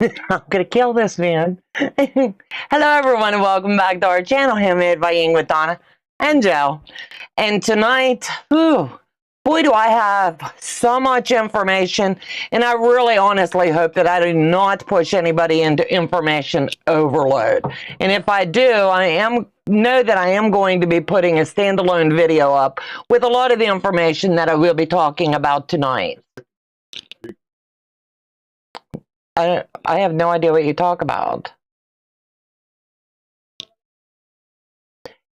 I'm gonna kill this man. Hello everyone and welcome back to our channel, Handmade by Ying with Donna and Joe. And tonight, boy do I have so much information, and I really honestly hope that I do not push anybody into information overload. And if I do, know that I am going to be putting a standalone video up with a lot of the information that I will be talking about tonight. I have no idea what you talk about.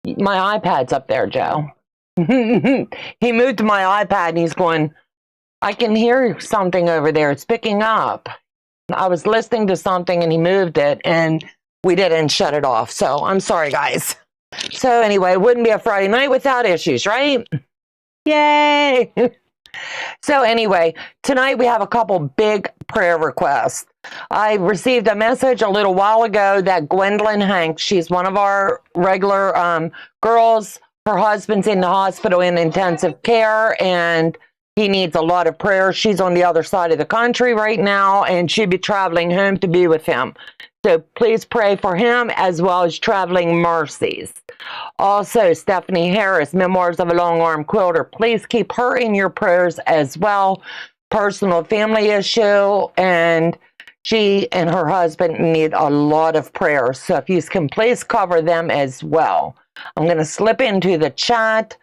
My iPad's up there, Joe. He moved my iPad and he's going, I can hear something over there. It's picking up. I was listening to something and he moved it and we didn't shut it off. So I'm sorry, guys. So anyway, it wouldn't be a Friday night without issues, right? Yay! So anyway, tonight we have a couple big prayer requests. I received a message a little while ago that Gwendolyn Hanks, she's one of our regular girls, her husband's in the hospital in intensive care and he needs a lot of prayer. She's on the other side of the country right now and she'll be traveling home to be with him. So please pray for him as well as traveling mercies. Also, Stephanie Harris, Memoirs of a Long-Arm Quilter. Please keep her in your prayers as well. Personal family issue, and she and her husband need a lot of prayers. So if you can please cover them as well. I'm going to slip into the chat.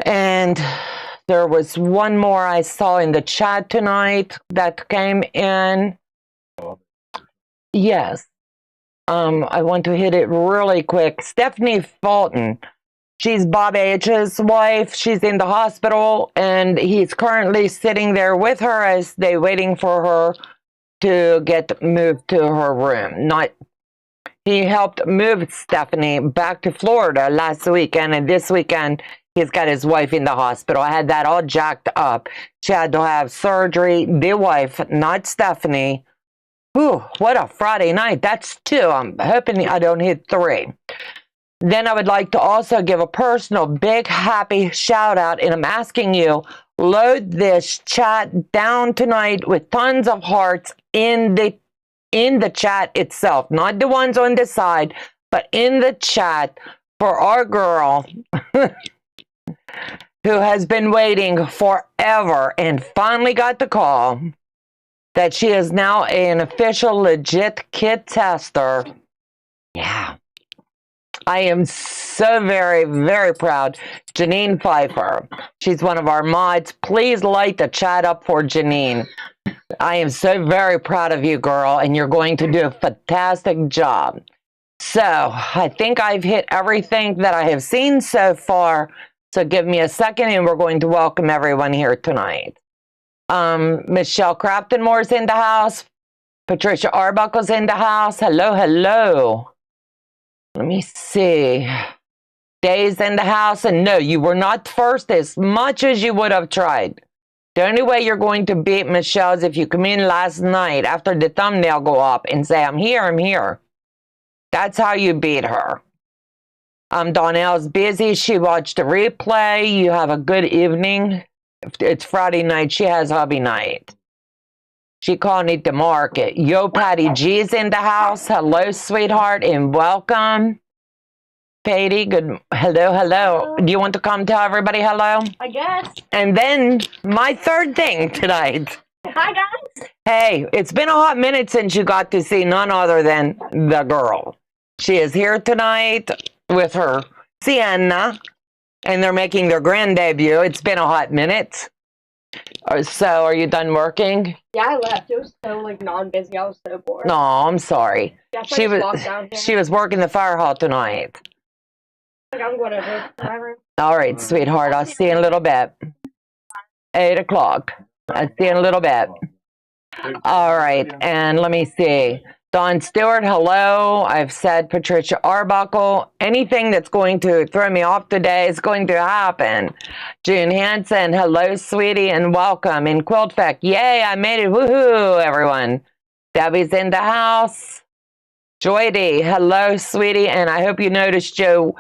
And there was one more I saw in the chat tonight that came in. Yes. I want to hit it really quick. Stephanie Fulton. She's Bob H's wife. She's in the hospital, and he's currently sitting there with her as they're waiting for her to get moved to her room. He helped move Stephanie back to Florida last weekend, and this weekend he's got his wife in the hospital. I had that all jacked up. She had to have surgery. The wife, not Stephanie. Whew, what a Friday night. That's 2. I'm hoping I don't hit 3. Then I would like to also give a personal big happy shout out, and I'm asking you, load this chat down tonight with tons of hearts in the chat itself, not the ones on the side, but in the chat for our girl who has been waiting forever and finally got the call that she is now an official legit kit tester. Yeah. I am so very, very proud. Janine Pfeiffer. She's one of our mods. Please light the chat up for Janine. I am so very proud of you, girl, and you're going to do a fantastic job. So, I think I've hit everything that I have seen so far. So give me a second and we're going to welcome everyone here tonight. Michelle Craftonmore's in the house. Patricia Arbuckle's in the house. Hello, hello. Let me see. Day's in the house. And no, you were not first as much as you would have tried. The only way you're going to beat Michelle is if you come in last night after the thumbnail go up and say, I'm here, I'm here. That's how you beat her. Donnell's busy. She watched the replay. You have a good evening. It's Friday night. She has hubby night. She called it the market. Yo, Patty G's in the house. Hello, sweetheart, and welcome. Patty, good. Hello, hello. Do you want to come tell everybody hello? I guess. And then my third thing tonight. Hi, guys. Hey, it's been a hot minute since you got to see none other than the girl. She is here tonight with her Sienna. And they're making their grand debut. It's been a hot minute. So, are you done working? Yeah, I left. It was so, non-busy. I was so bored. No, I'm sorry. Yeah, She was working the fire hall tonight. I'm going to whatever. All right, sweetheart. I'll see you in a little bit. 8 o'clock. I'll see you in a little bit. All right, and let me see. Don Stewart, hello. I've said Patricia Arbuckle. Anything that's going to throw me off today is going to happen. June Hansen, hello, sweetie, and welcome. In Quilt Fact, yay, I made it. Woohoo, everyone. Debbie's in the house. Joy D, hello, sweetie, and I hope you noticed Joe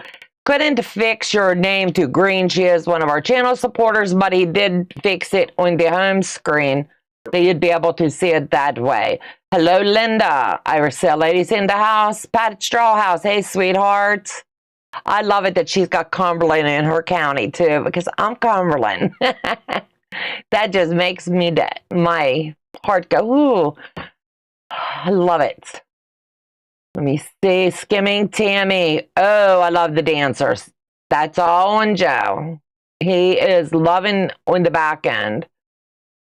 couldn't fix your name to green. She is one of our channel supporters, but he did fix it on the home screen So you'd be able to see it that way. Hello, Linda. Irisale Ladies in the house. Pat Straw House. Hey, sweethearts. I love it that she's got Cumberland in her county, too, because I'm Cumberland. That just makes me, my heart go, ooh. I love it. Let me see. Skimming Tammy. Oh, I love the dancers. That's all on Joe. He is loving on the back end.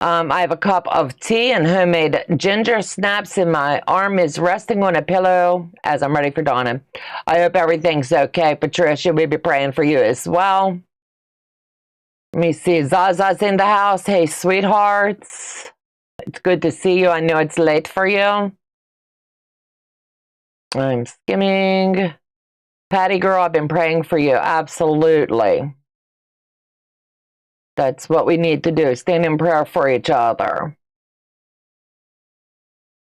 I have a cup of tea and homemade ginger snaps, and my arm is resting on a pillow as I'm ready for Donna. I hope everything's okay. Patricia, we'll be praying for you as well. Let me see. Zaza's in the house. Hey, sweethearts. It's good to see you. I know it's late for you. I'm skimming. Patty girl, I've been praying for you. Absolutely. That's what we need to do. Stand in prayer for each other.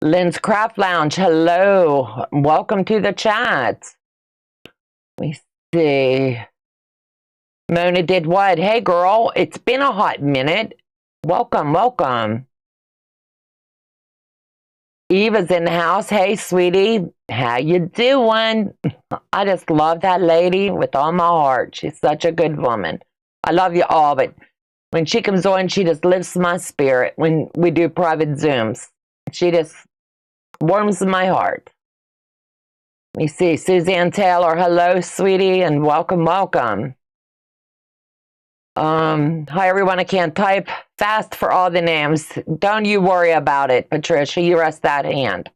Lynn's Craft Lounge, hello. Welcome to the chat. Let me see. Mona did what? Hey, girl, it's been a hot minute. Welcome, welcome. Eva's in the house. Hey, sweetie. How you doing? I just love that lady with all my heart. She's such a good woman. I love you all, but when she comes on, she just lifts my spirit when we do private Zooms. She just warms my heart. Let me see. Suzanne Taylor, hello, sweetie, and welcome, welcome. Hi, everyone. I can't type fast for all the names. Don't you worry about it, Patricia. You rest that hand.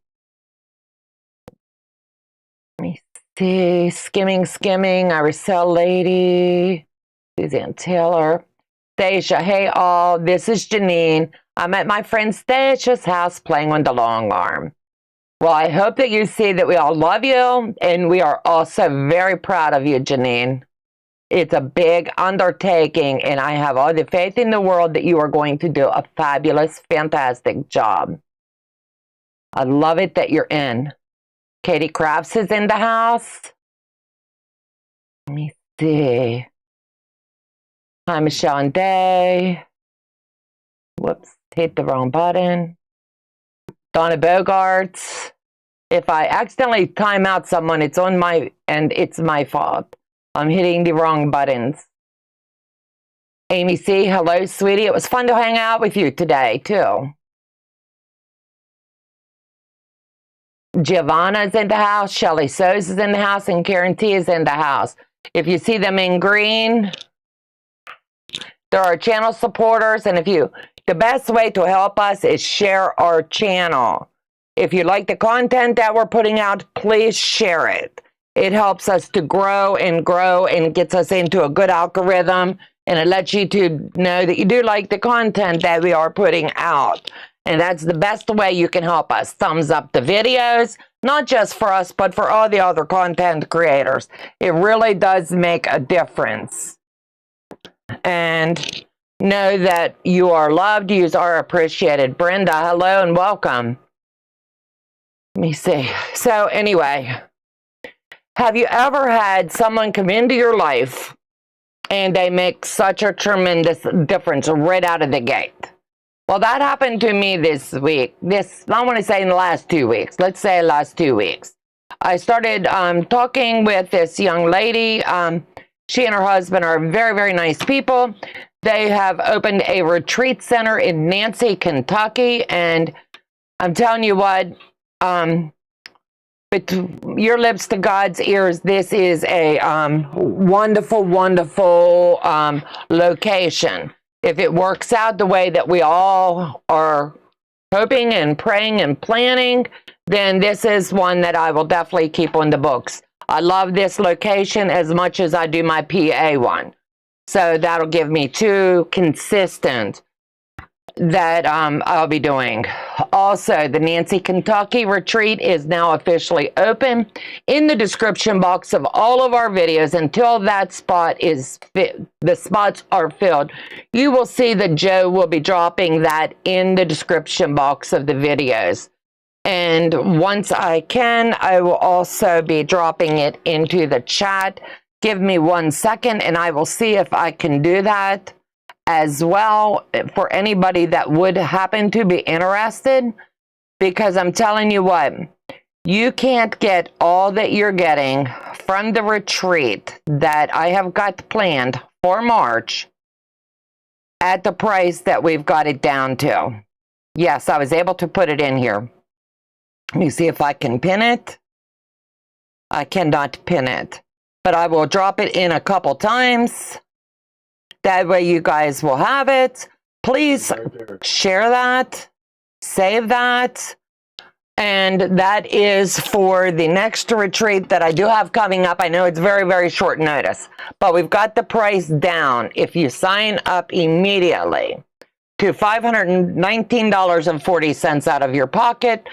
Let me see. Skimming. Irisale Lady. Suzanne Taylor. Stacia, hey all, this is Janine. I'm at my friend Stacey's house playing on the long arm. Well, I hope that you see that we all love you, and we are also very proud of you, Janine. It's a big undertaking, and I have all the faith in the world that you are going to do a fabulous, fantastic job. I love it that you're in. Katie Crafts is in the house. Let me see. Hi, Michelle and Day. Whoops, hit the wrong button. Donna Bogarts. If I accidentally time out someone, it's on my end. It's my fault. I'm hitting the wrong buttons. Amy C., hello, sweetie. It was fun to hang out with you today, too. Giovanna's in the house. Shelly So's is in the house. And Karen T. is in the house. If you see them in green, there are channel supporters, and the best way to help us is share our channel. If you like the content that we're putting out, please share it. It helps us to grow and gets us into a good algorithm, and it lets YouTube know that you do like the content that we are putting out. And that's the best way you can help us. Thumbs up the videos, not just for us, but for all the other content creators. It really does make a difference. And know that you are loved, you are appreciated. Brenda, hello and welcome. Let me see. So anyway, have you ever had someone come into your life and they make such a tremendous difference right out of the gate? Well, that happened to me this week. I want to say in the last 2 weeks. Let's say last 2 weeks. I started talking with this young lady. She and her husband are very, very nice people. They have opened a retreat center in Nancy, Kentucky. And I'm telling you what, but your lips to God's ears, this is a wonderful, wonderful location. If it works out the way that we all are hoping and praying and planning, then this is one that I will definitely keep on the books. I love this location as much as I do my PA one. So that'll give me 2 consistent that I'll be doing. Also, the Nancy, Kentucky retreat is now officially open. In the description box of all of our videos, until that spot is the spots are filled, you will see that Joe will be dropping that in the description box of the videos. And once I can, I will also be dropping it into the chat. Give me 1 second and I will see if I can do that as well for anybody that would happen to be interested, because I'm telling you what, you can't get all that you're getting from the retreat that I have got planned for March at the price that we've got it down to. Yes, I was able to put it in here. Let me see if I can pin it. I cannot pin it, but I will drop it in a couple times. That way you guys will have it. Please share that, save that. And that is for the next retreat that I do have coming up. I know it's very, very short notice, but we've got the price down if you sign up immediately to $519.40 out of your pocket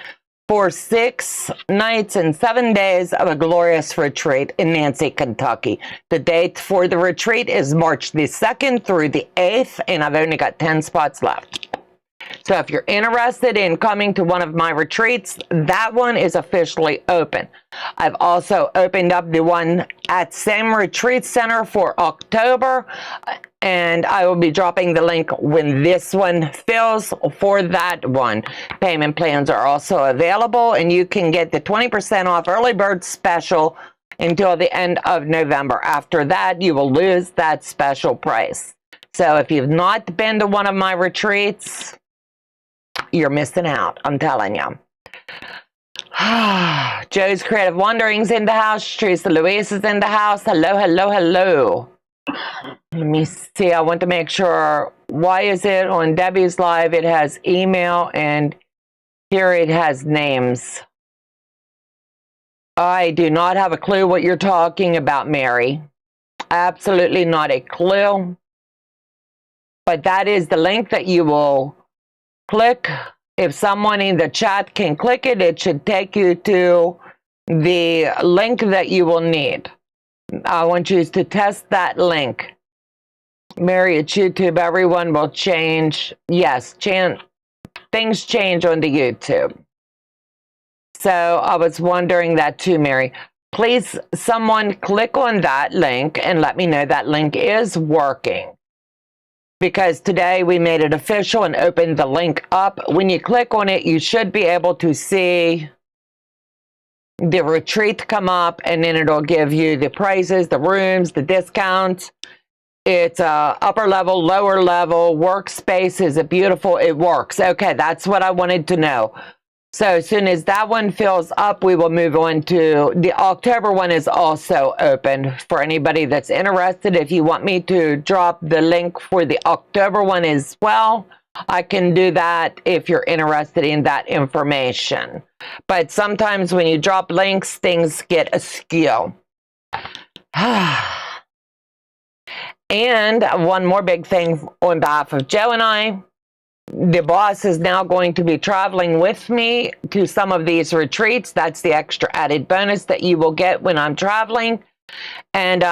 for 6 nights and 7 days of a glorious retreat in Nancy, Kentucky. The date for the retreat is March the 2nd through the 8th, and I've only got 10 spots left. So if you're interested in coming to one of my retreats, that one is officially open. I've also opened up the one at same retreat center for October, and I will be dropping the link when this one fills for that one. Payment plans are also available, and you can get the 20% off early bird special until the end of November. After that, you will lose that special price. So if you've not been to one of my retreats, you're missing out, I'm telling you. Joe's Creative Wanderings in the house. Teresa Louise is in the house. Hello, hello, hello. Let me see. I want to make sure. Why is it on Debbie's live? It has email, and here it has names. I do not have a clue what you're talking about, Mary. Absolutely not a clue. But that is the link that you will click. If someone in the chat can click it, it should take you to the link that you will need. I want you to test that link. Mary, it's YouTube. Everyone will change. Yes, things change on the YouTube. So I was wondering that too, Mary. Please, someone click on that link and let me know that link is working. Because today we made it official and opened the link up. When you click on it, you should be able to see the retreat come up, and then it'll give you the prices, the rooms, the discounts. It's upper level, lower level, workspace. Is it beautiful? It works. Okay, that's what I wanted to know. So as soon as that one fills up, we will move on to the October one is also open for anybody that's interested. If you want me to drop the link for the October one as well, I can do that if you're interested in that information. But sometimes when you drop links, things get askew. And one more big thing on behalf of Joe and I. The boss is now going to be traveling with me to some of these retreats. That's the extra added bonus that you will get when I'm traveling. And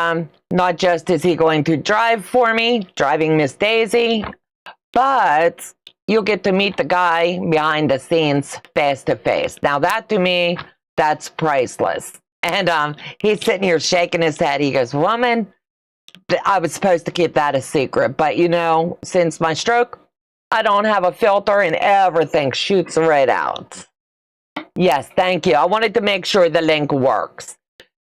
not just is he going to drive for me, driving Miss Daisy, but you'll get to meet the guy behind the scenes face to face. Now that to me, that's priceless. And he's sitting here shaking his head. He goes, "Woman, I was supposed to keep that a secret. But you know, since my stroke, I don't have a filter and everything shoots right out." Yes, thank you. I wanted to make sure the link works.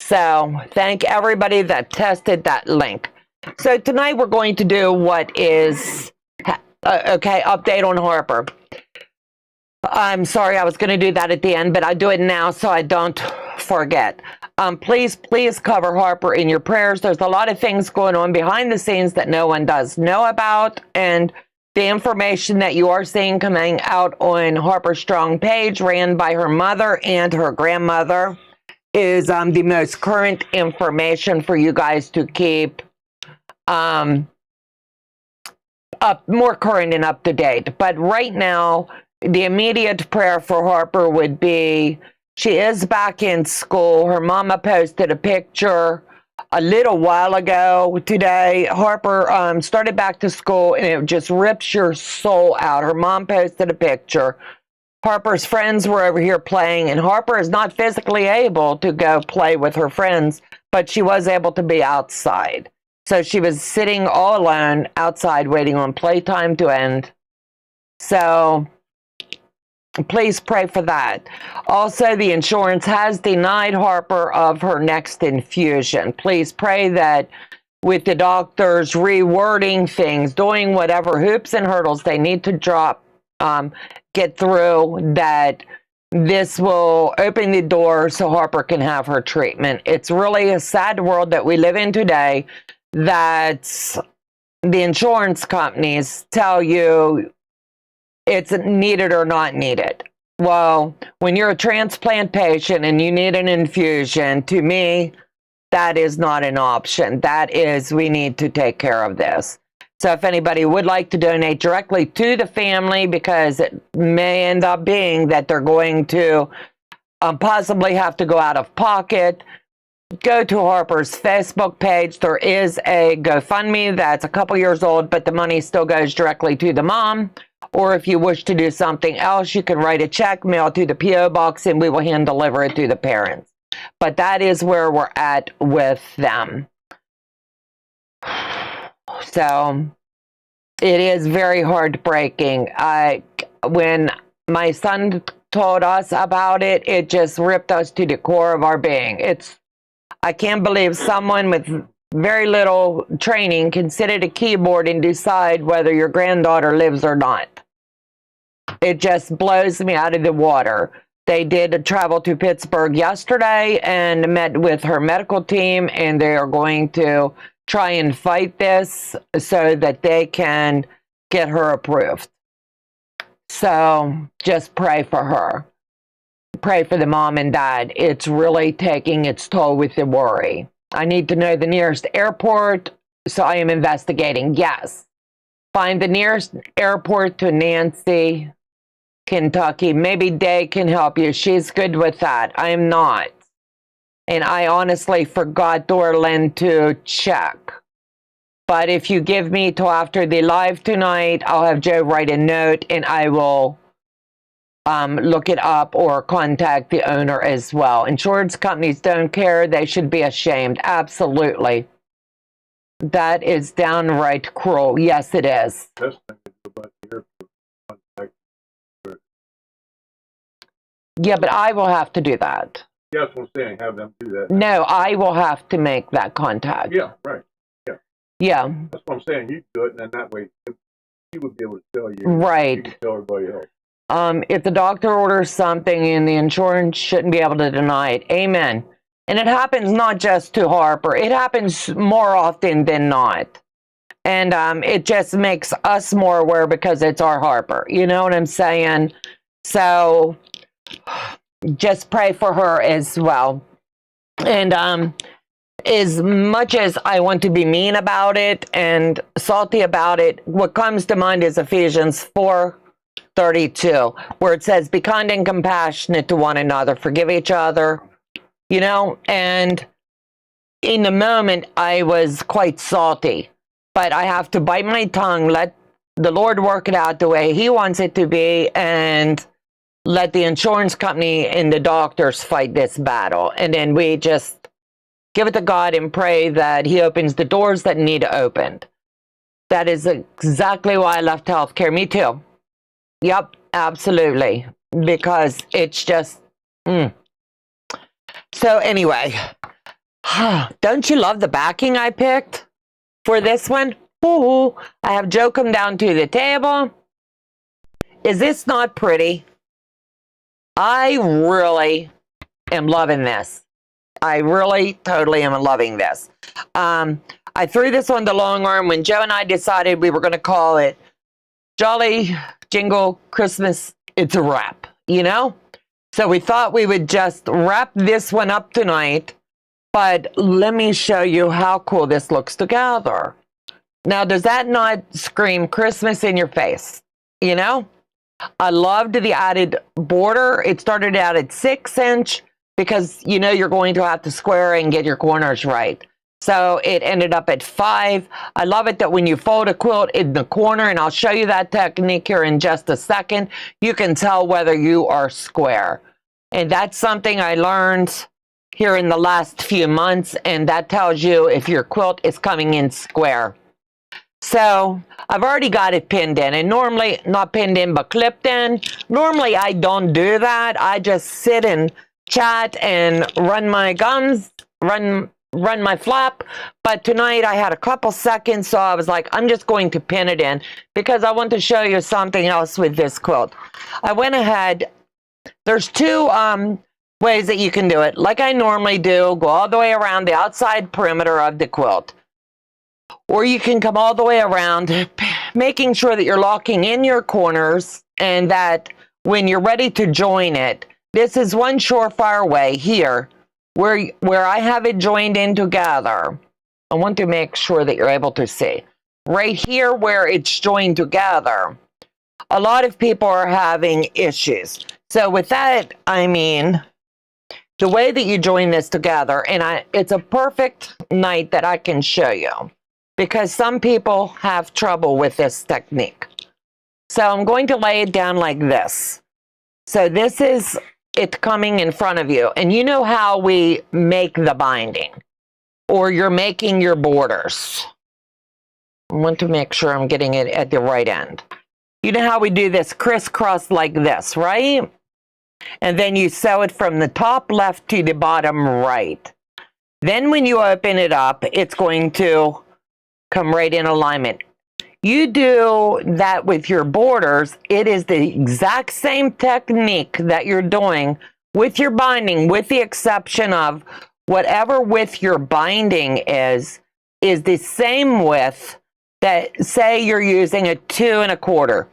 So thank everybody that tested that link. So tonight we're going to do what is, okay, update on Harper. I'm sorry, I was going to do that at the end, but I do it now so I don't forget. Please cover Harper in your prayers. There's a lot of things going on behind the scenes that no one does know about, and the information that you are seeing coming out on Harper's Strong page, ran by her mother and her grandmother, is the most current information for you guys to keep up, more current and up to date. But right now, the immediate prayer for Harper would be, she is back in school. Her mama posted a picture a little while ago today. Harper started back to school, and it just rips your soul out. Her mom posted a picture. Harper's friends were over here playing, and Harper is not physically able to go play with her friends, but she was able to be outside. So she was sitting all alone outside waiting on playtime to end. So please pray for that. Also, the insurance has denied Harper of her next infusion. Please pray that with the doctors rewording things, doing whatever hoops and hurdles they need to get through, that this will open the door so Harper can have her treatment. It's really a sad world that we live in today, that the insurance companies tell you it's needed or not needed. Well, when you're a transplant patient and you need an infusion, to me, that is not an option. That is, we need to take care of this. So if anybody would like to donate directly to the family, because it may end up being that they're going to possibly have to go out of pocket, go to Harper's Facebook page. There is a GoFundMe that's a couple years old, but the money still goes directly to the mom. Or if you wish to do something else, you can write a check, mail to the P.O. box, and we will hand deliver it to the parents. But that is where we're at with them. So it is very heartbreaking. When my son told us about it, it just ripped us to the core of our being. I can't believe someone with very little training can sit at a keyboard and decide whether your granddaughter lives or not. It just blows me out of the water. They did travel to Pittsburgh yesterday and met with her medical team, and they are going to try and fight this so that they can get her approved. So just pray for her. Pray for the mom and dad. It's really taking its toll with the worry. I need to know the nearest airport, so I am investigating. Yes. Find the nearest airport to Nancy, Kentucky. Maybe Day can help you. She's good with that. I am not. And I honestly forgot, Dorlin, to check. But if you give me till after the live tonight, I'll have Joe write a note and I will look it up or contact the owner as well. Insurance companies don't care. They should be ashamed. Absolutely. That is downright cruel. Yes, it is. Yeah, but I will have to do that. Yeah, that's what I'm saying. Have them do that. No, I will have to make that contact. Yeah, right. Yeah. Yeah. That's what I'm saying. You do it, and then that way he would be able to tell you. Right. You can tell everybody else. If the doctor orders something and the insurance shouldn't be able to deny it. Amen. And it happens not just to Harper. It happens more often than not. And it just makes us more aware because it's our Harper. You know what I'm saying? So just pray for her as well. And as much as I want to be mean about it and salty about it, what comes to mind is Ephesians 4:32, where it says, be kind and compassionate to one another, forgive each other, you know. And in the moment, I was quite salty, but I have to bite my tongue, let the Lord work it out the way he wants it to be, and let the insurance company and the doctors fight this battle. And then we just give it to God and pray that he opens the doors that need opened. That is exactly why I left healthcare. Me too. Yep, absolutely. Because it's just... So anyway, don't you love the backing I picked for this one? Ooh, I have Joe come down to the table. Is this not pretty? I really am loving this. I really totally am loving this. I threw this on the long arm when Joe and I decided we were going to call it Jolly Jingle Christmas. It's a wrap, you know? So we thought we would just wrap this one up tonight. But let me show you how cool this looks together. Now, does that not scream Christmas in your face? You know? I loved the added border. It started out at 6" because you know you're going to have to square and get your corners right. So it ended up at 5. I love it that when you fold a quilt in the corner, and I'll show you that technique here in just a second, you can tell whether you are square. And that's something I learned here in the last few months, and that tells you if your quilt is coming in square. So I've already got it pinned in, and normally, not pinned in, but clipped in. Normally I don't do that. I just sit and chat and run my gums, run my flap. But tonight I had a couple seconds, so I was like, I'm just going to pin it in because I want to show you something else with this quilt. I went ahead, there's two ways that you can do it. Like I normally do, go all the way around the outside perimeter of the quilt. Or you can come all the way around, making sure that you're locking in your corners and that when you're ready to join it, this is one surefire way here where I have it joined in together. I want to make sure that you're able to see. Right here where it's joined together, a lot of people are having issues. So with that, I mean, the way that you join this together, and it's a perfect night that I can show you, because some people have trouble with this technique. So I'm going to lay it down like this. So this is it coming in front of you. And you know how we make the binding, or you're making your borders. I want to make sure I'm getting it at the right end. You know how we do this crisscross like this, right? And then you sew it from the top left to the bottom right. Then when you open it up, it's going to come right in alignment. You do that with your borders. It is the exact same technique that you're doing with your binding, with the exception of whatever width your binding is the same width that, say you're using a 2 1/4.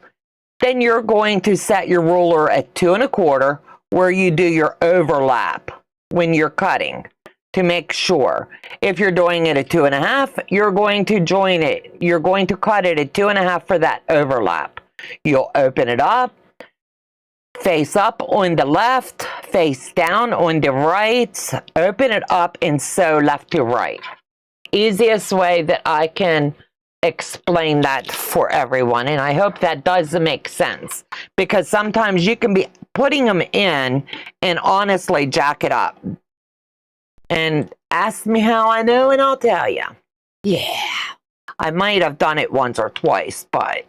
Then you're going to set your ruler at 2 1/4 where you do your overlap when you're cutting, to make sure. If you're doing it at 2 1/2, you're going to join it. You're going to cut it at 2 1/2 for that overlap. You'll open it up, face up on the left, face down on the right, open it up and sew left to right. Easiest way that I can explain that for everyone, and I hope that does make sense, because sometimes you can be putting them in and honestly jack it up. And ask me how I know, and I'll tell you. Yeah, I might have done it once or twice, but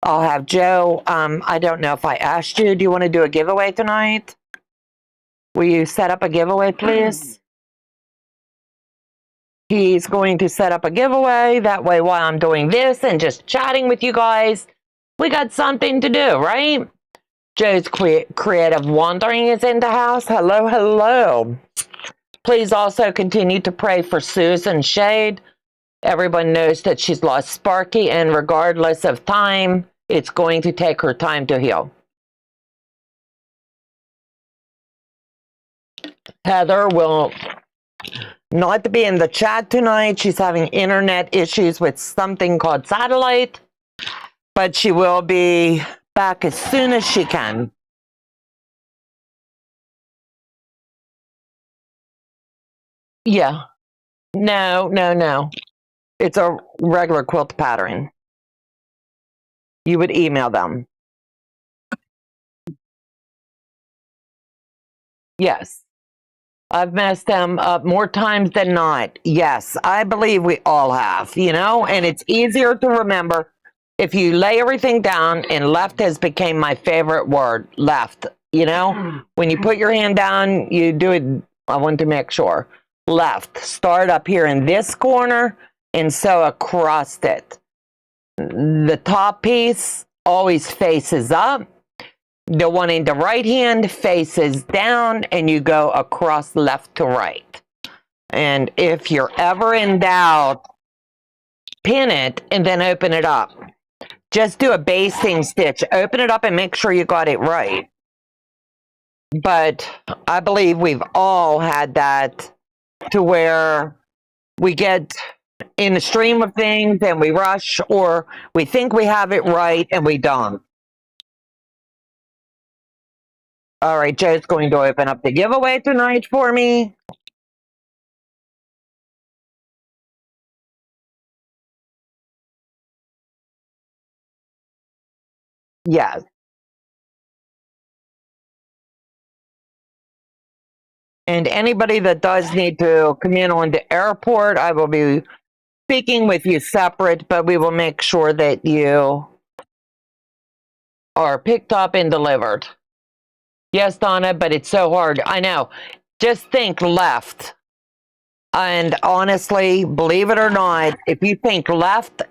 I'll have Joe. I don't know if I asked you. Do you want to do a giveaway tonight? Will you set up a giveaway, please? He's going to set up a giveaway. That way, while I'm doing this and just chatting with you guys, we got something to do, right? Joe's Creative Wandering is in the house. Hello, hello. Please also continue to pray for Susan Shade. Everyone knows that she's lost Sparky, and regardless of time, it's going to take her time to heal. Heather will not be in the chat tonight. She's having internet issues with something called satellite, but she will be back as soon as she can. Yeah. No. It's a regular quilt pattern. You would email them. Yes. I've messed them up more times than not. Yes, I believe we all have, you know, and it's easier to remember if you lay everything down, and left has become my favorite word, left, you know, when you put your hand down, you do it. I want to make sure. Left, start up here in this corner and sew across it. The top piece always faces up. The one in the right hand faces down, and you go across left to right. And if you're ever in doubt, pin it and then open it up. Just do a basting stitch. Open it up and make sure you got it right. But I believe we've all had that, to where we get in the stream of things and we rush, or we think we have it right and we don't. All right, Joe's going to open up the giveaway tonight for me. Yes. And anybody that does need to come in on the airport, I will be speaking with you separate, but we will make sure that you are picked up and delivered. Yes, Donna, but it's so hard. I know. Just think left. And honestly, believe it or not, if you think left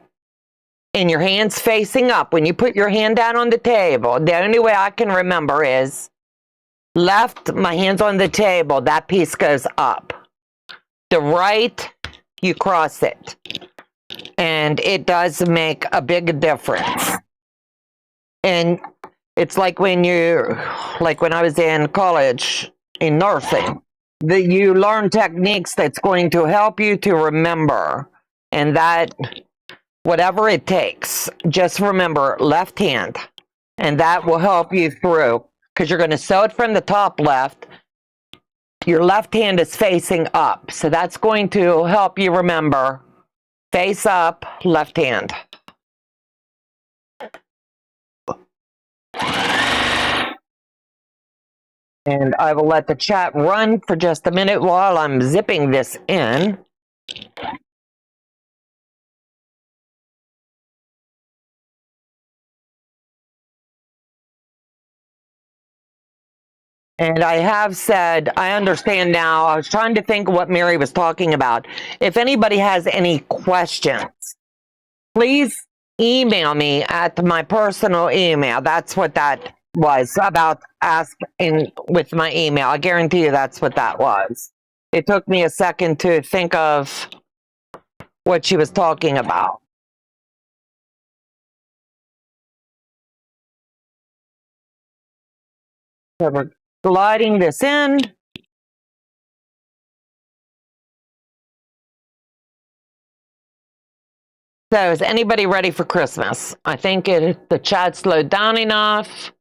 and your hand's facing up, when you put your hand down on the table, the only way I can remember is left, my hand's on the table, that piece goes up. The right, you cross it. And it does make a big difference. And it's like when I was in college in nursing, that you learn techniques that's going to help you to remember. And that, whatever it takes, just remember left hand. And that will help you through, because you're going to sew it from the top left. Your left hand is facing up. So that's going to help you remember face up, left hand. And I will let the chat run for just a minute while I'm zipping this in. And I have said, I understand now. I was trying to think what Mary was talking about. If anybody has any questions, please email me at my personal email. That's what that was about, asking with my email. I guarantee you that's what that was. It took me a second to think of what she was talking about. So we're gliding this in. So is anybody ready for Christmas? I think the chat slowed down enough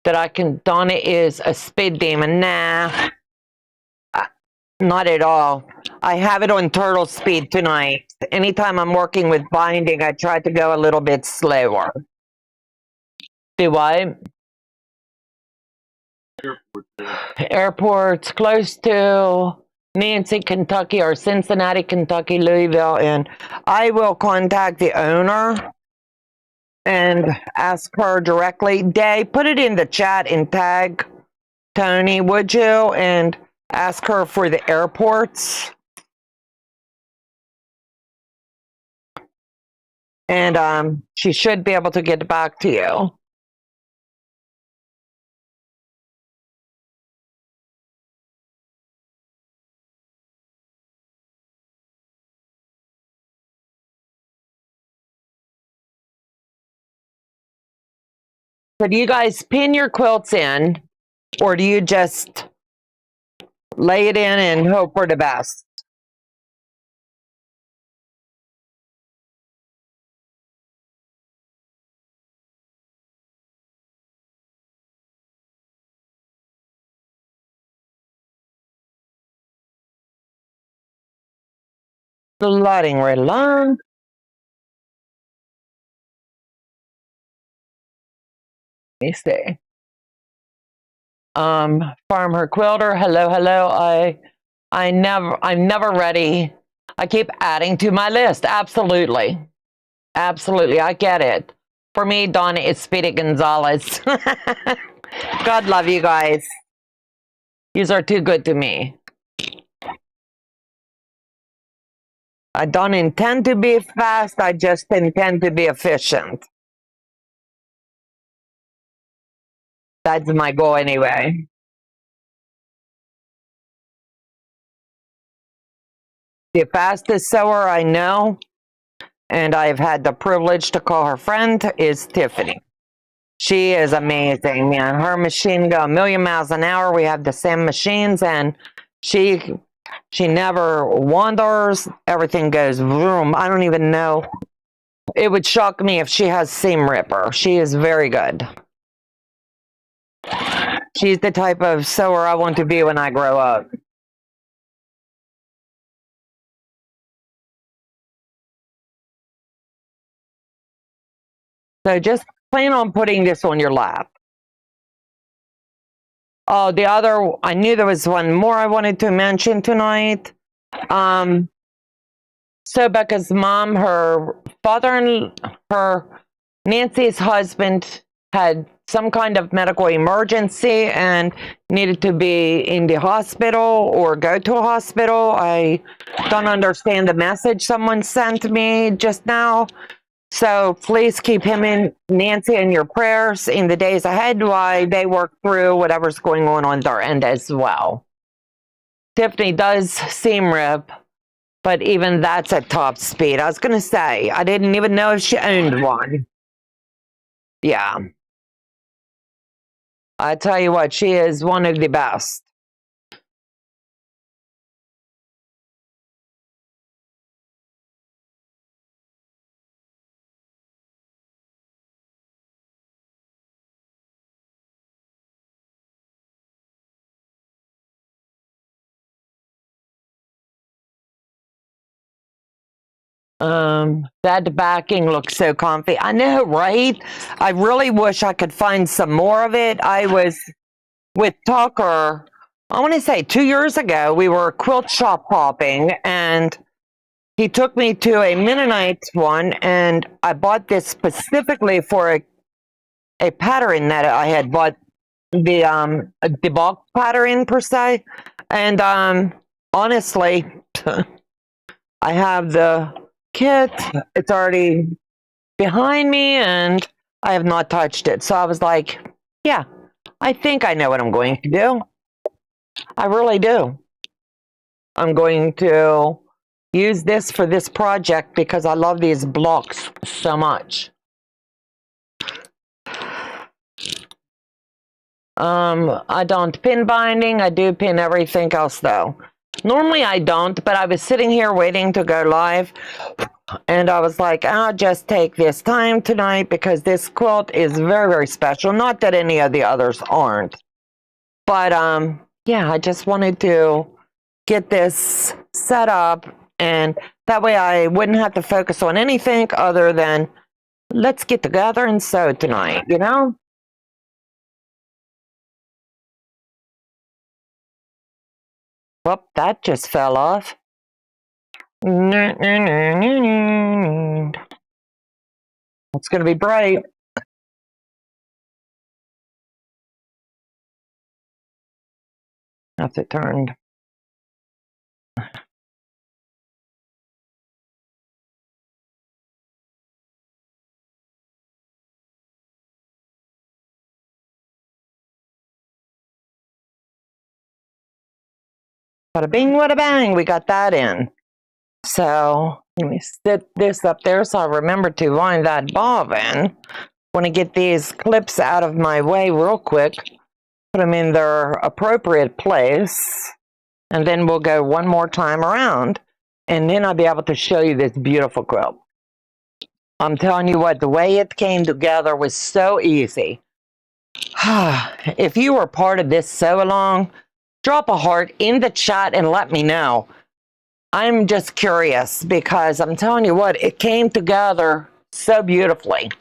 that I can. Donna is a speed demon. Nah, not at all. I have it on turtle speed tonight. Anytime I'm working with binding, I try to go a little bit slower. Do what? Airports close to Nancy, Kentucky, or Cincinnati, Kentucky, Louisville, and I will contact the owner and ask her directly. Day, put it in the chat and tag Tony, would you? And ask her for the airports. And she should be able to get back to you. So do you guys pin your quilts in, or do you just lay it in and hope for the best? Sliding right along. Let me see. Farmer Quilter, hello. I'm never ready. I keep adding to my list. Absolutely. I get it. For me, Donna, it's Speedy Gonzalez. God love you guys. Yous are too good to me. I don't intend to be fast. I just intend to be efficient. That's my goal anyway. The fastest sewer I know, and I've had the privilege to call her friend, is Tiffany. She is amazing, man. Her machine go a million miles an hour. We have the same machines, and she never wanders. Everything goes vroom. I don't even know. It would shock me if she has seam ripper. She is very good. She's the type of sewer I want to be when I grow up. So just plan on putting this on your lap. Oh, the other, I knew there was one more I wanted to mention tonight. So Becca's mom, her father and her, Nancy's husband had some kind of medical emergency and needed to be in the hospital or go to a hospital. I don't understand the message someone sent me just now. So please keep him and Nancy in your prayers in the days ahead while they work through whatever's going on their end as well. Tiffany does seem rip, but even that's at top speed. I was going to say, I didn't even know if she owned one. Yeah. I tell you what, she is one of the best. That backing looks so comfy. I know, right? I really wish I could find some more of it. I was with Tucker, I want to say 2 years ago, we were quilt shop hopping and he took me to a Mennonite one and I bought this specifically for a pattern that I had bought, the bulk pattern per se. And honestly, I have the kit. It's already behind me and I have not touched it. So I was like, yeah, I think I know what I'm going to do. I really do. I'm going to use this for this project because I love these blocks so much. I don't pin binding. I do pin everything else though. Normally I don't, but I was sitting here waiting to go live and I was like, I'll just take this time tonight because this quilt is very, very special. Not that any of the others aren't, but yeah, I just wanted to get this set up and that way I wouldn't have to focus on anything other than let's get together and sew tonight, you know? Well, that just fell off. It's going to be bright. That's it turned. Bada bing, bada bang, we got that in. So let me sit this up there so I remember to wind that bobbin. Want to get these clips out of my way real quick, put them in their appropriate place, and then we'll go one more time around, and then I'll be able to show you this beautiful quilt. I'm telling you what, the way it came together was so easy. If you were part of this sew along, drop a heart in the chat and let me know. I'm just curious because I'm telling you what, it came together so beautifully.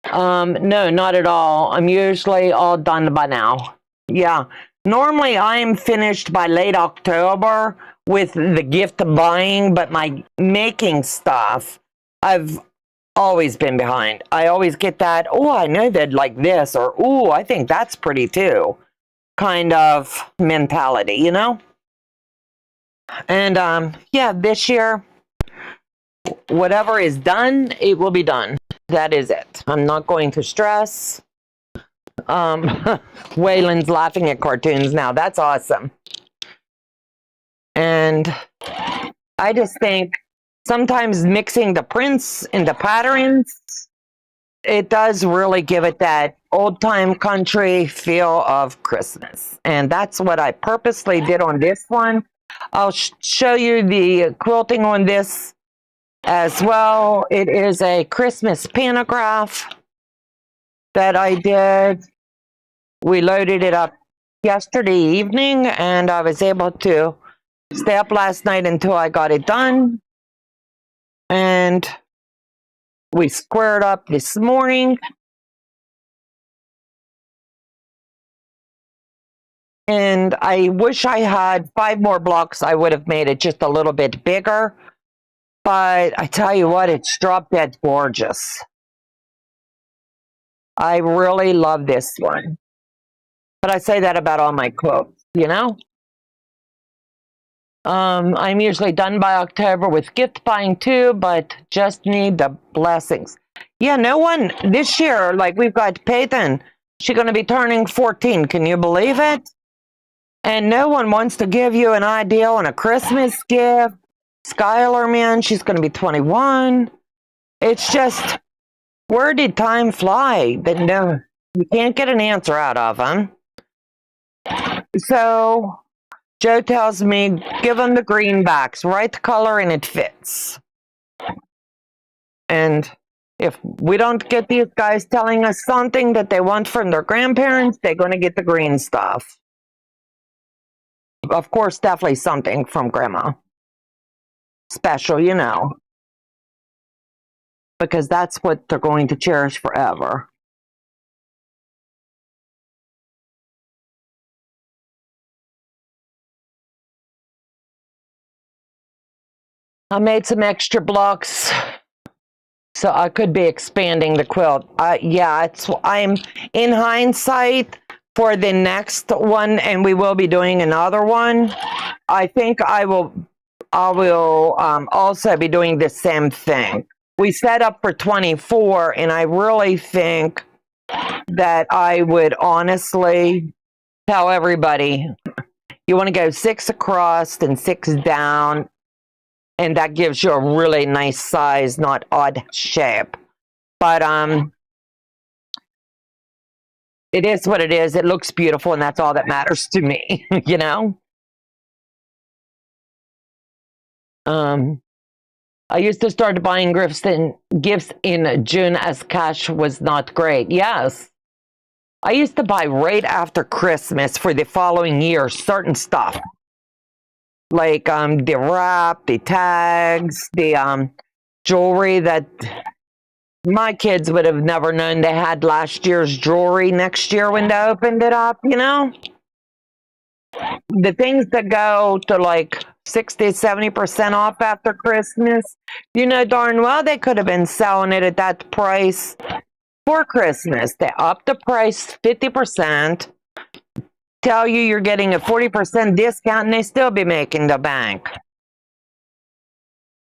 No, not at all. I'm usually all done by now. Yeah, normally I'm finished by late October with the gift buying, but my making stuff, I've always been behind. I always get that, oh, I know they'd like this, or oh, I think that's pretty too, kind of mentality, you know? And yeah, this year, whatever is done, it will be done. That is it. I'm not going to stress. Waylon's laughing at cartoons now. That's awesome. And I just think sometimes mixing the prints and the patterns, it does really give it that old-time country feel of Christmas. And that's what I purposely did on this one. I'll show you the quilting on this as well. It is a Christmas pantograph that I did. We loaded it up yesterday evening and I was able to stay up last night until I got it done. And we squared up this morning. And I wish I had 5 more blocks. I would have made it just a little bit bigger. But I tell you what, it's drop dead gorgeous. I really love this one. But I say that about all my quilts, you know? I'm usually done by October with gift buying too, but just need the blessings. Yeah, no one this year, like we've got Peyton. She's going to be turning 14. Can you believe it? And no one wants to give you an idea on a Christmas gift. Skylar, man, she's going to be 21. It's just, where did time fly? That no, you can't get an answer out of them. So Joe tells me, give them the greenbacks, right color, and it fits. And if we don't get these guys telling us something that they want from their grandparents, they're going to get the green stuff. Of course, definitely something from grandma. Special, you know. Because that's what they're going to cherish forever. I made some extra blocks, so I could be expanding the quilt. Yeah, I'm in hindsight for the next one, and we will be doing another one. I think I will also be doing the same thing. We set up for 24, and I really think that I would honestly tell everybody, you want to go 6 across and 6 down, and that gives you a really nice size, not odd shape. But it is what it is. It looks beautiful, and that's all that matters to me, you know? I used to start buying gifts in June as cash was not great. Yes. I used to buy right after Christmas for the following year, certain stuff. Like the wrap, the tags, the jewelry that my kids would have never known they had last year's jewelry next year when they opened it up, you know? The things that go to like 60, 70% off after Christmas, you know darn well they could have been selling it at that price for Christmas. They upped the price 50%, tell you you're getting a 40% discount, and they still be making the bank.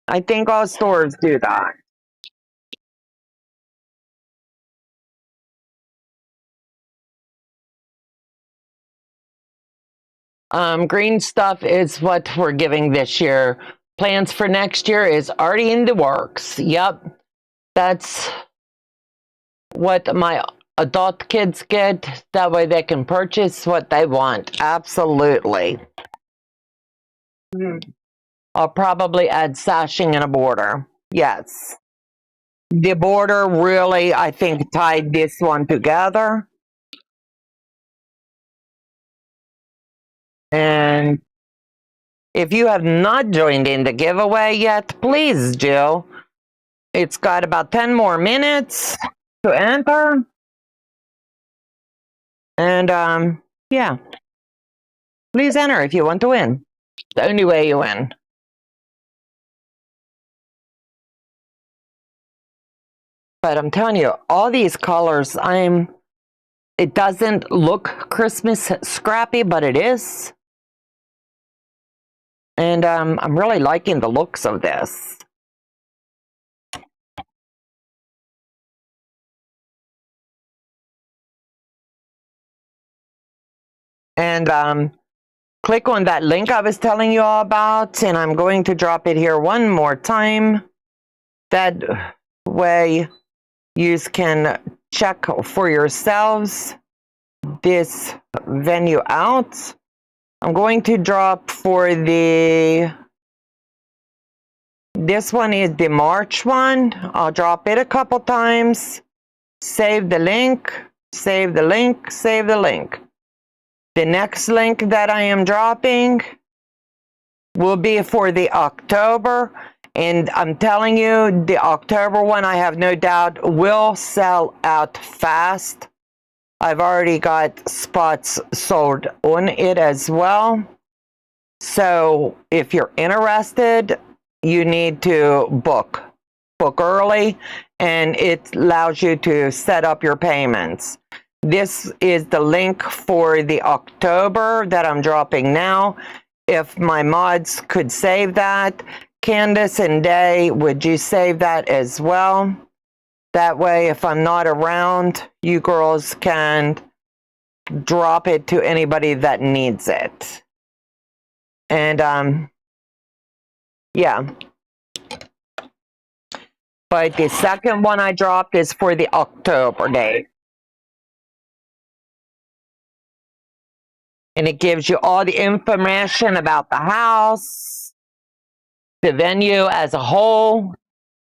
I think all stores do that. Green stuff is what we're giving this year. Plans for next year is already in the works. Yep. That's what my adult kids get. That way they can purchase what they want. Absolutely. I'll probably add sashing and a border. Yes. The border really, I think, tied this one together. And if you have not joined in the giveaway yet, please do. It's got about 10 more minutes to enter. And yeah, please enter if you want to win. It's the only way you win. But I'm telling you, all these colors, it doesn't look Christmas scrappy, but it is. And I'm really liking the looks of this. And click on that link I was telling you all about, and I'm going to drop it here one more time. That way you can check for yourselves this venue out. I'm going to drop for this one is the March one. I'll drop it a couple times. Save the link, save the link, save the link. The next link that I am dropping will be for the October. And I'm telling you, the October one, I have no doubt, will sell out fast. I've already got spots sold on it as well. So if you're interested, you need to book early, and it allows you to set up your payments. This is the link for the October that I'm dropping now. If my mods could save that, Candace and Day, would you save that as well? That way, if I'm not around, you girls can drop it to anybody that needs it. And yeah. But the second one I dropped is for the October date. And it gives you all the information about the house, the venue as a whole.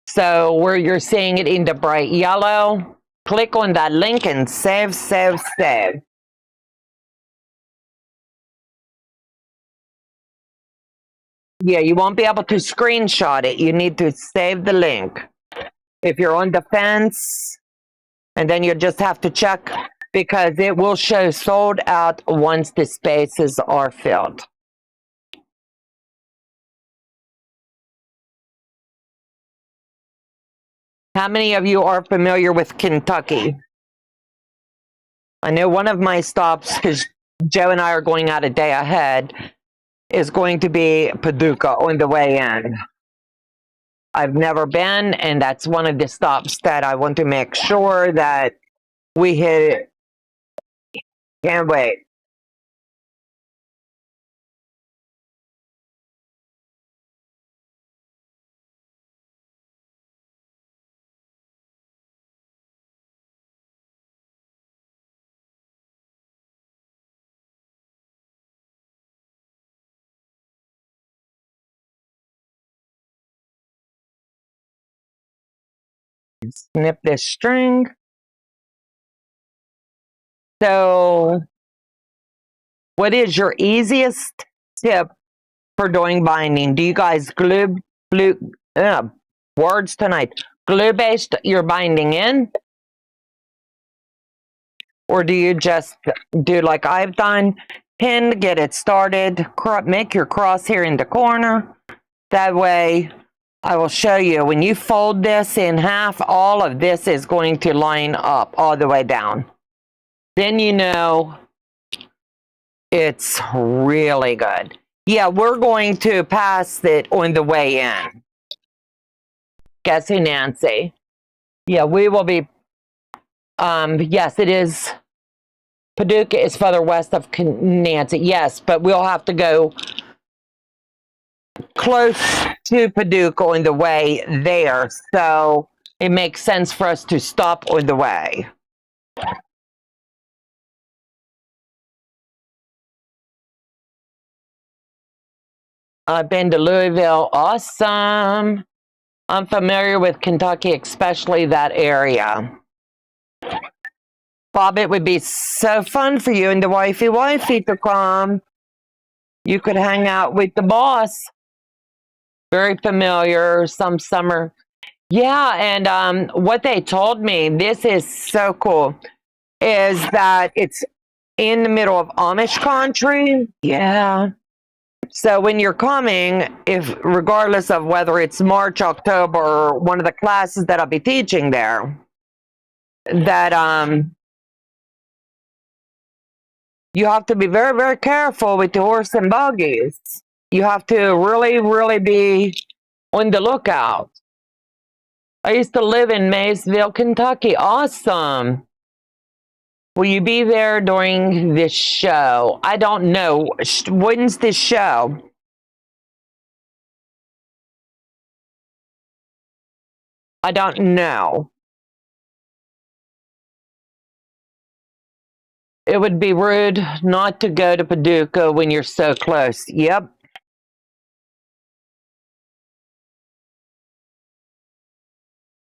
So where you're seeing it in the bright yellow, click on that link and save, save, save. Yeah, you won't be able to screenshot it. You need to save the link. If you're on the fence, and then you just have to check, because it will show sold out once the spaces are filled. How many of you are familiar with Kentucky? I know one of my stops, because Joe and I are going out a day ahead, is going to be Paducah on the way in. I've never been, and that's one of the stops that I want to make sure that we hit. Can't wait. Snip this string. So, what is your easiest tip for doing binding? Do you guys glue words tonight? Glue based your binding in? Or do you just do like I've done? Pin, get it started, make your cross here in the corner. That way, I will show you, when you fold this in half, all of this is going to line up all the way down. Then you know it's really good. Yeah, we're going to pass it on the way in. Guess who, Nancy? Yeah, we will be, yes, it is. Paducah is further west of Nancy, yes, but we'll have to go close to Paducah on the way there, so it makes sense for us to stop on the way. I've been to Louisville. Awesome. I'm familiar with Kentucky, especially that area. Bob, it would be so fun for you and the wifey to come. You could hang out with the boss. Very familiar, some summer. Yeah, and what they told me, this is so cool, is that it's in the middle of Amish country. Yeah. So when you're coming, if regardless of whether it's March, October, or one of the classes that I'll be teaching there, that you have to be very, very careful with the horse and buggies. You have to really, really be on the lookout. I used to live in Maysville, Kentucky. Awesome. Will you be there during this show? I don't know. When's this show? I don't know. It would be rude not to go to Paducah when you're so close. Yep.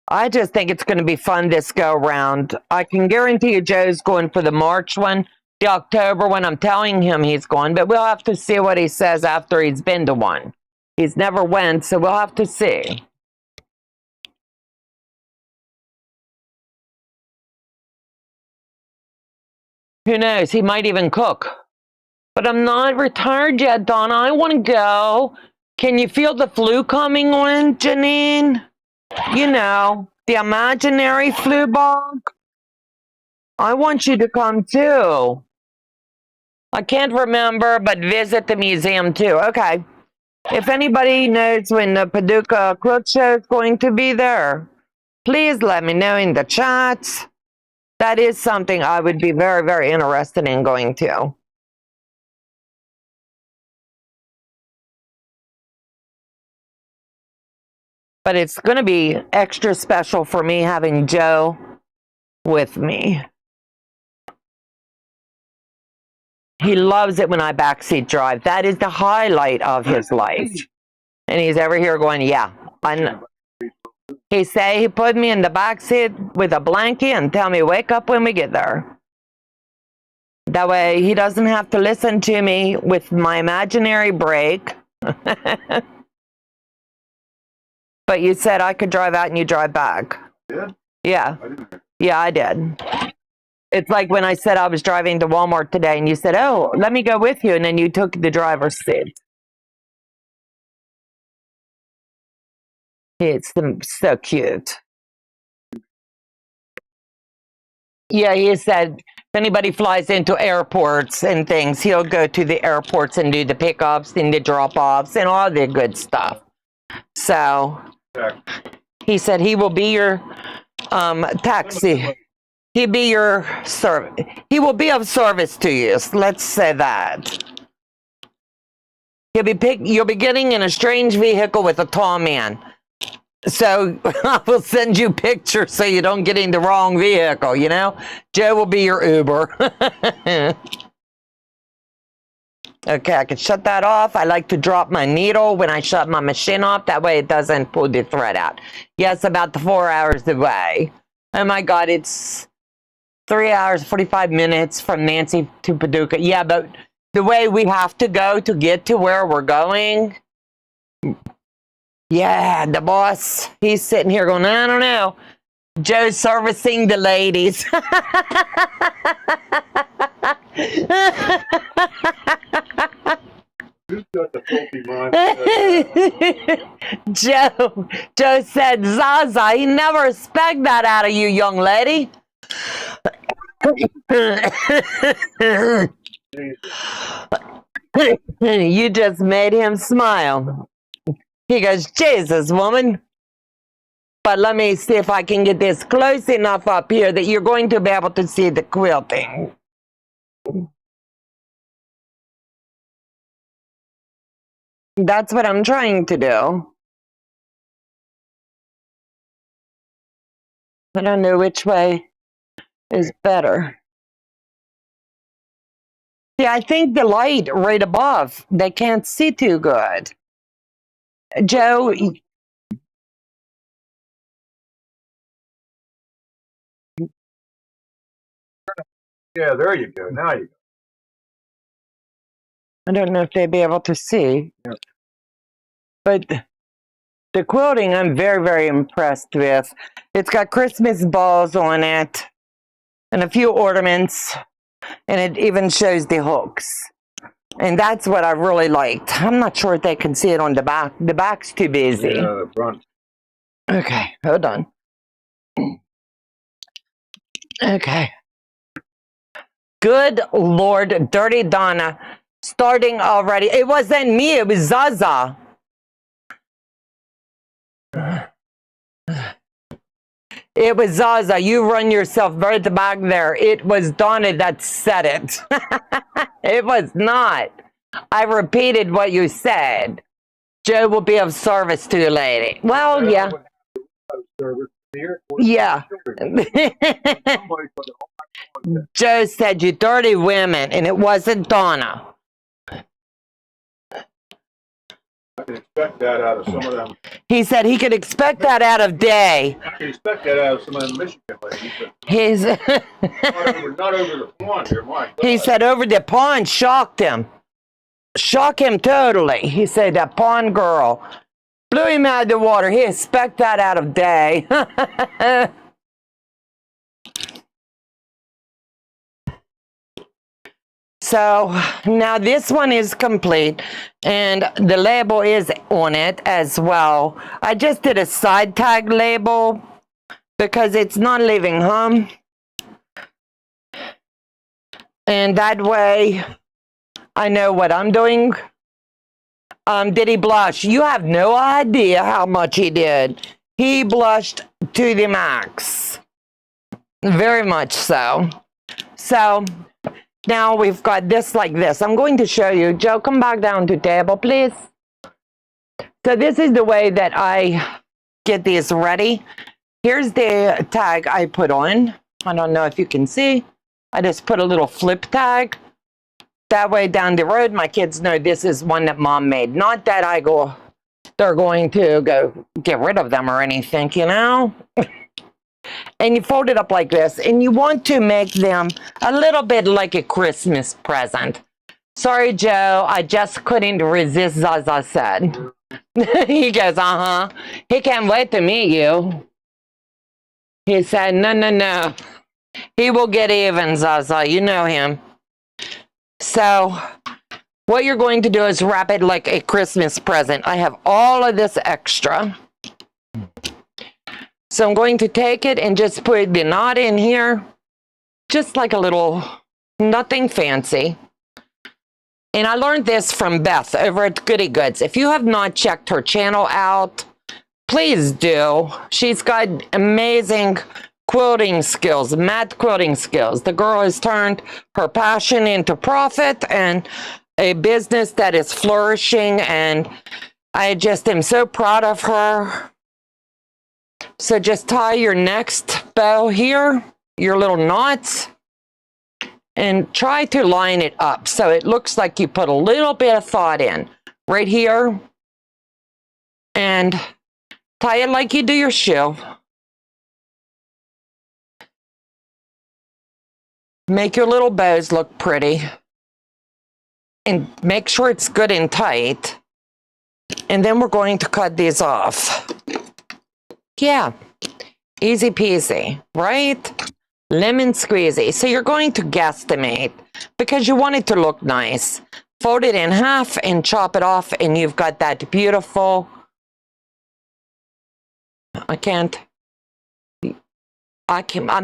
I just think it's going to be fun this go round. I can guarantee you Joe's going for the March one. The October one, I'm telling him he's going, but we'll have to see what he says after he's been to one. He's never went, so we'll have to see. Who knows? He might even cook. But I'm not retired yet, Donna. I want to go. Can you feel the flu coming on, Janine? You know, the imaginary flu bug. I want you to come too. I can't remember, but visit the museum too. Okay. If anybody knows when the Paducah Quilt Show is going to be there, please let me know in the chats. That is something I would be very, very interested in going to. But it's going to be extra special for me having Joe with me. He loves it when I backseat drive. That is the highlight of his life. And he's ever here going, yeah. He say he put me in the backseat with a blankie and tell me wake up when we get there. That way he doesn't have to listen to me with my imaginary brake. But you said I could drive out and you drive back. Yeah? Yeah. Yeah, I did. It's like when I said I was driving to Walmart today and you said, oh, let me go with you. And then you took the driver's seat. It's so cute. Yeah, he said if anybody flies into airports and things, he'll go to the airports and do the pickups and the drop-offs and all the good stuff. So he said he will be your taxi. He'll be your service. He will be of service to you. Let's say that. You'll be getting in a strange vehicle with a tall man. So I will send you pictures so you don't get in the wrong vehicle, you know? Joe will be your Uber. Okay, I can shut that off. I like to drop my needle when I shut my machine off. That way it doesn't pull the thread out. Yes, about 4 hours away. Oh my God, it's 3 hours, 45 minutes from Nancy to Paducah. Yeah, but the way we have to go to get to where we're going... Yeah, the boss, he's sitting here going, I don't know. Joe's servicing the ladies. Who's got the faulty mind? Joe said, Zaza, he never expect that out of you, young lady. You just made him smile. He goes, Jesus, woman. But let me see if I can get this close enough up here that you're going to be able to see the quilting. That's what I'm trying to do. I don't know which way is better. See, I think the light right above, they can't see too good. Joe, Yeah, there you go. Now you go. I don't know if they'd be able to see. Yeah. But the quilting, I'm very, very impressed with. It's got Christmas balls on it and a few ornaments, and it even shows the hooks. And that's what I really liked. I'm not sure if they can see it on the back. The back's too busy. Yeah, the front. Okay, hold on. Okay. Good Lord, Dirty Donna, starting already. It wasn't me, it was Zaza. It was Zaza. You run yourself right back there. It was Donna that said it. It was not. I repeated what you said. Joe will be of service to you, lady. Well, yeah. Yeah. Joe said, you dirty women, and it wasn't Donna. I can expect that out of some of them. He said he could expect that out of Day. I can expect that out of some of them Michigan ladies. He's not over the pond here, Mike. He said over the pond shocked him. Shock him totally. He said that pond girl blew him out of the water. He expect that out of Day. So now this one is complete and the label is on it as well. I just did a side tag label because it's not leaving home. And that way I know what I'm doing. Did he blush? You have no idea how much he did. He blushed to the max. Very much so. So now we've got this like this. I'm going to show you. Joe, come back down to table, please. So this is the way that I get these ready. Here's the tag I put on. I don't know if you can see. I just put a little flip tag. That way down the road, my kids know this is one that mom made. Not that they're going to go get rid of them or anything, you know? And you fold it up like this, and you want to make them a little bit like a Christmas present. Sorry, Joe, I just couldn't resist, Zaza said. He goes, uh-huh. He can't wait to meet you. He said, no, no, no. He will get even, Zaza. You know him. So what you're going to do is wrap it like a Christmas present. I have all of this extra. So I'm going to take it and just put the knot in here. Just like a little, nothing fancy. And I learned this from Beth over at Goody Goods. If you have not checked her channel out, please do. She's got amazing quilting skills, mat quilting skills. The girl has turned her passion into profit and a business that is flourishing, and I just am so proud of her. So just tie your next bow here, your little knots, and try to line it up so it looks like you put a little bit of thought in right here, and tie it like you do your shoe. Make your little bows look pretty and make sure it's good and tight. And then we're going to cut these off. Yeah, easy peasy, right? Lemon squeezy. So you're going to guesstimate because you want it to look nice. Fold it in half and chop it off, and you've got that beautiful, I'm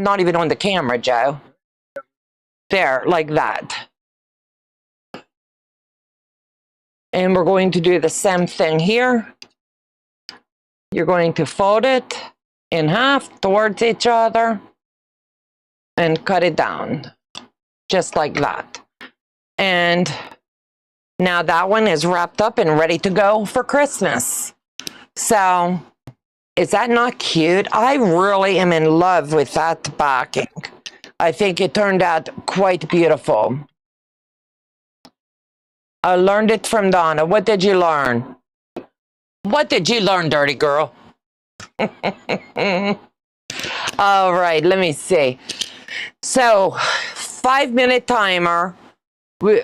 not even on the camera, Joe. There, like that. And we're going to do the same thing here. You're going to fold it in half towards each other and cut it down, just like that. And now that one is wrapped up and ready to go for Christmas. So, is that not cute? I really am in love with that backing. I think it turned out quite beautiful. I learned it from Donna. What did you learn? What did you learn, dirty girl? All right, let me see. So, 5-minute timer.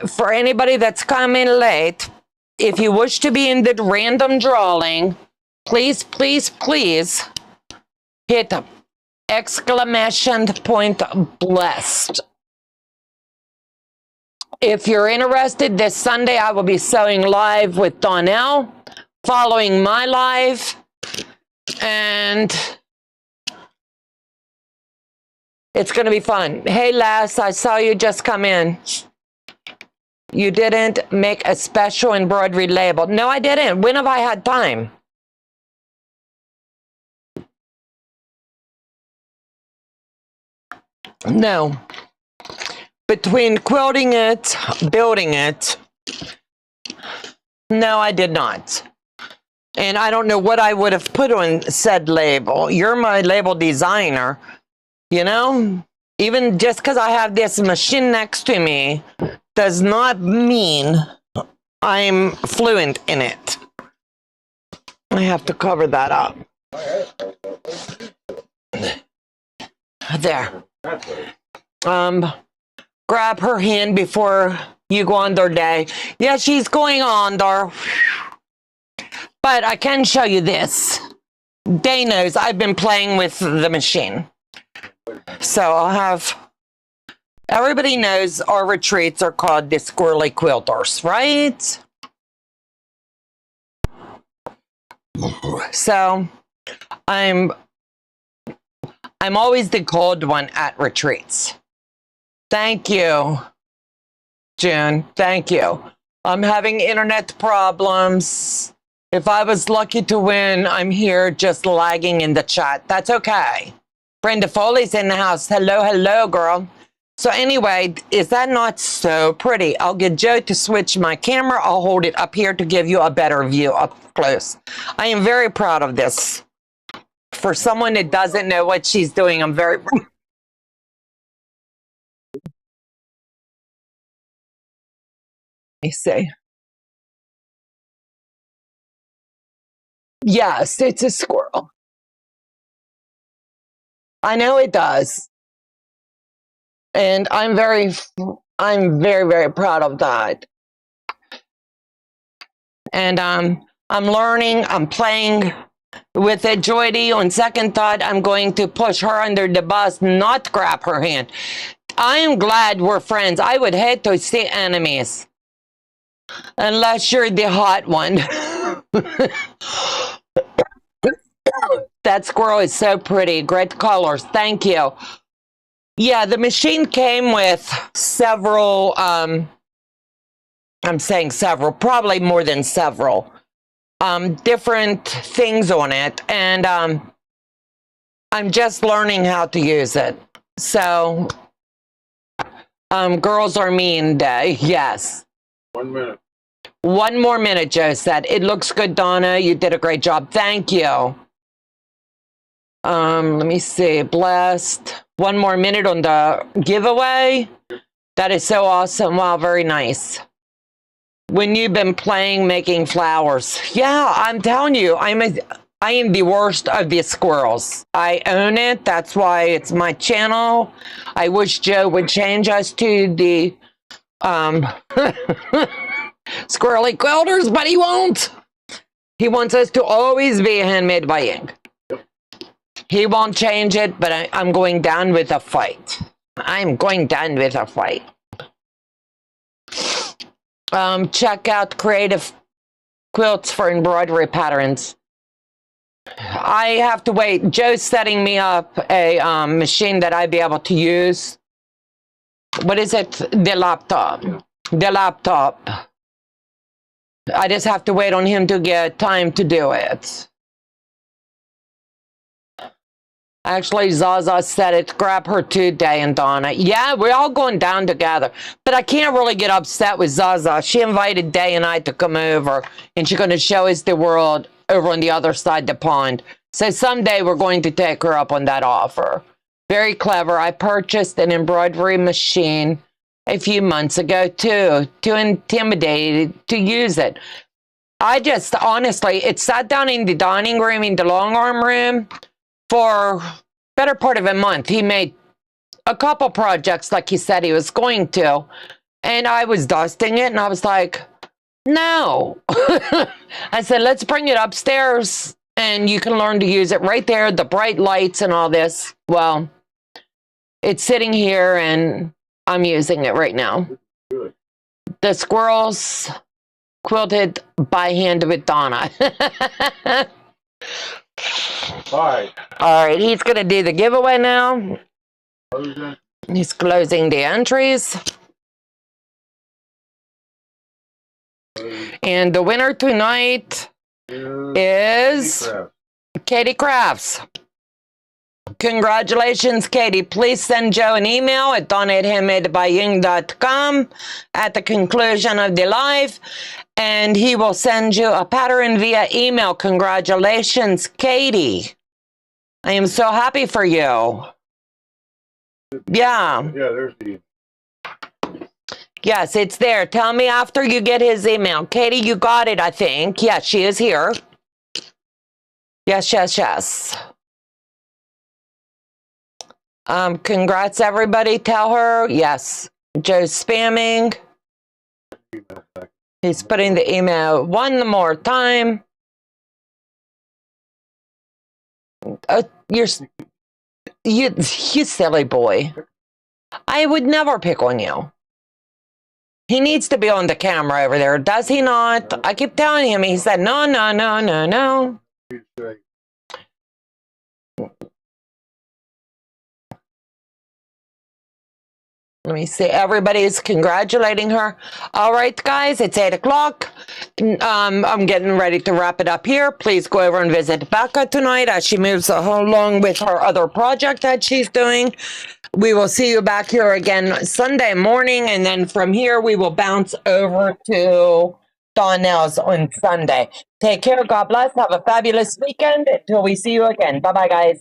For anybody that's coming late, if you wish to be in the random drawing, please, please, please hit exclamation point blessed. If you're interested, this Sunday I will be sewing live with Donna, following my live, and it's going to be fun. Hey, Les, I saw you just come in. You didn't make a special embroidery label. No, I didn't. When have I had time? No. Between quilting it, building it, no, I did not. And I don't know what I would have put on said label. You're my label designer, you know? Even just because I have this machine next to me does not mean I'm fluent in it. I have to cover that up. There. Grab her hand before you go under day. Yeah, she's going under. But I can show you this. Day knows I've been playing with the machine. So I'll have Everybody knows our retreats are called the Squirrely Quilters, right? So I'm always the cold one at retreats. Thank you, June. Thank you. I'm having internet problems. If I was lucky to win, I'm here just lagging in the chat. That's okay. Brenda Foley's in the house. Hello, hello, girl. So anyway, is that not so pretty? I'll get Joe to switch my camera. I'll hold it up here to give you a better view up close. I am very proud of this. For someone that doesn't know what she's doing, I'm very... Let me see. Yes, it's a squirrel. I know it does. And I'm very, very proud of that. And I'm learning, I'm playing with it. Joy, on second thought, I'm going to push her under the bus, not grab her hand. I am glad we're friends. I would hate to see enemies. Unless you're the hot one. That squirrel is so pretty. Great colors. Thank you. Yeah, the machine came with several, I'm saying several, probably more than several, different things on it. And I'm just learning how to use it. So, girls are mean day. Yes. 1 minute. 1 more minute, Joe said. It looks good, Donna. You did a great job. Thank you. Let me see. Blessed. 1 more minute on the giveaway. That is so awesome. Wow, very nice. When you've been playing, making flowers. Yeah, I'm telling you, I am the worst of the squirrels. I own it. That's why it's my channel. I wish Joe would change us to the Squirrely Quilters, but he won't. He wants us to always be handmade by Ying. He won't change it, but I'm going down with a fight. I'm going down with a fight. Check out Creative Quilts for embroidery patterns. I have to wait. Joe's setting me up a machine that I'd be able to use. What is it? The laptop. Yeah. The laptop. I just have to wait on him to get time to do it. Actually, Zaza said it. Grab her today and Donna. Yeah, we're all going down together. But I can't really get upset with Zaza. She invited Day and I to come over, and she's going to show us the world over on the other side of the pond. So someday we're going to take her up on that offer. Very clever. I purchased an embroidery machine a few months ago, too intimidated to use it. I just, honestly, it sat down in the dining room, in the long arm room, for better part of a month. He made a couple projects like he said he was going to, and I was dusting it, and I was like, no. I said, let's bring it upstairs, and you can learn to use it right there, the bright lights and all this. Well, it's sitting here, and I'm using it right now. Good. The squirrels quilted by hand with Donna. All right, he's going to do the giveaway now. He's closing the entries. And the winner tonight is Katie Crafts. Congratulations, Katie. Please send Joe an email at donatehandmadebying.com at the conclusion of the live, and he will send you a pattern via email. Congratulations, Katie. I am so happy for you. Yeah. Yeah, there's the... Yes, it's there. Tell me after you get his email. Katie, you got it, I think. Yes, she is here. Yes, yes, yes. Congrats, everybody. Tell her. Yes. Joe's spamming. He's putting the email one more time. You silly boy. I would never pick on you. He needs to be on the camera over there, does he not? I keep telling him. He said, no, no, no, no, no. You say, Let me see. Everybody's congratulating her. All right, guys, it's 8 o'clock. I'm getting ready to wrap it up here. Please go over and visit Becca tonight as she moves along with her other project that she's doing. We will see you back here again Sunday morning, and then from here we will bounce over to Donnell's on Sunday. Take care. God bless. Have a fabulous weekend until we see you again. Bye-bye, guys.